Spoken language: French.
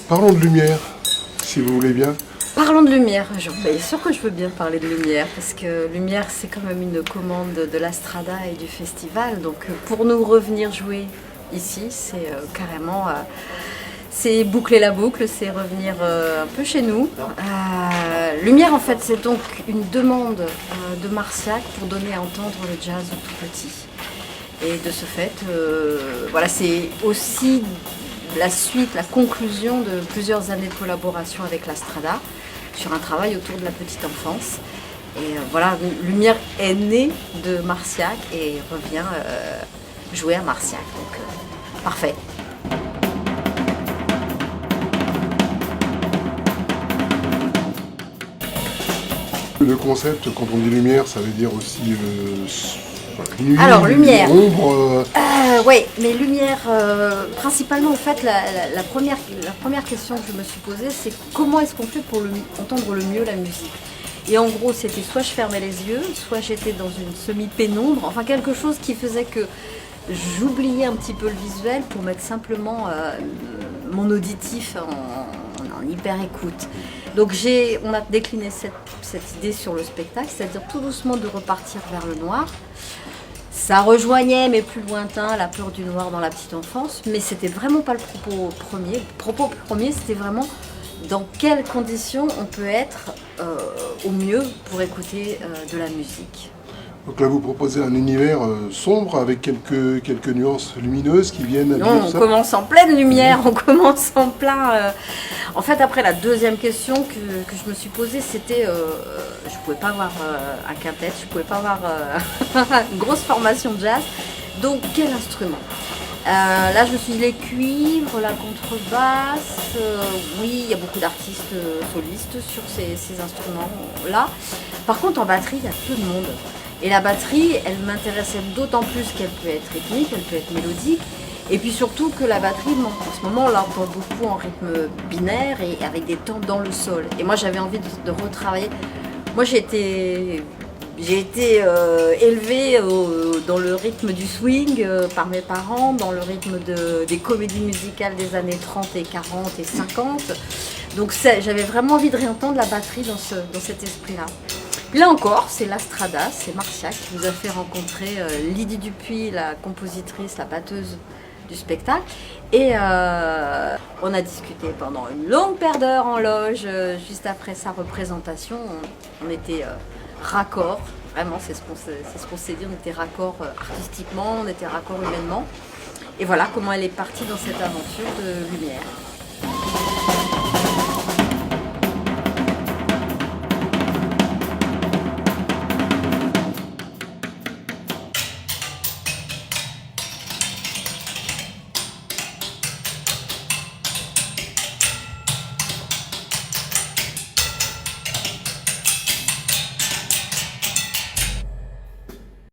Parlons de lumière, si vous voulez bien. Parlons de lumière. Bien sûr que je veux bien parler de lumière, parce que lumière, c'est quand même une commande de la Strada et du festival. Donc pour nous revenir jouer ici, c'est carrément... c'est boucler la boucle, c'est revenir un peu chez nous. Lumière, en fait, c'est donc une demande de Marciac pour donner à entendre le jazz au tout petit. Et de ce fait, voilà, c'est aussi la suite, la conclusion de plusieurs années de collaboration avec la Strada sur un travail autour de la petite enfance. Et voilà, Lumière est née de Marciac et revient jouer à Marciac. Donc, parfait. Le concept, quand on dit lumière, ça veut dire aussi nuit, Alors, lumière. Ombre. Oui, mais lumière, principalement, en fait, la première question que je me suis posée, c'est comment est-ce qu'on fait pour entendre le mieux la musique. Et en gros, c'était soit je fermais les yeux, soit j'étais dans une semi-pénombre, enfin quelque chose qui faisait que j'oubliais un petit peu le visuel pour mettre simplement mon auditif en hyper écoute. Donc on a décliné cette idée sur le spectacle, c'est-à-dire tout doucement de repartir vers le noir. Ça rejoignait, mais plus lointain, la peur du noir dans la petite enfance, mais c'était vraiment pas le propos premier. Le propos premier, c'était vraiment dans quelles conditions on peut être au mieux pour écouter de la musique. Donc là, vous proposez un univers sombre avec quelques nuances lumineuses qui viennent Non, habiller on ça. commence en pleine lumière, on commence en plein... En fait, après, la deuxième question que je me suis posée, c'était... je ne pouvais pas avoir un quintet, je ne pouvais pas avoir une grosse formation de jazz. Donc, quel instrument? Là, je me suis dit les cuivres, la contrebasse. Oui, il y a beaucoup d'artistes solistes sur ces instruments-là. Par contre, en batterie, il y a peu de monde. Et la batterie, elle m'intéressait d'autant plus qu'elle peut être rythmique, elle peut être mélodique. Et puis surtout que la batterie, en ce moment, on l'entend beaucoup en rythme binaire et avec des temps dans le sol. Et moi, j'avais envie de retravailler. Moi, j'ai été élevée dans le rythme du swing par mes parents, dans le rythme des comédies musicales des années 30 et 40 et 50. Donc j'avais vraiment envie de réentendre la batterie dans cet esprit-là. Là encore, c'est la Strada, c'est Marciac qui nous a fait rencontrer Lydie Dupuis, la compositrice, la batteuse du spectacle. Et on a discuté pendant une longue paire d'heures en loge, juste après sa représentation. On était raccord, vraiment c'est ce qu'on s'est dit, on était raccord artistiquement, on était raccord humainement. Et voilà comment elle est partie dans cette aventure de lumière.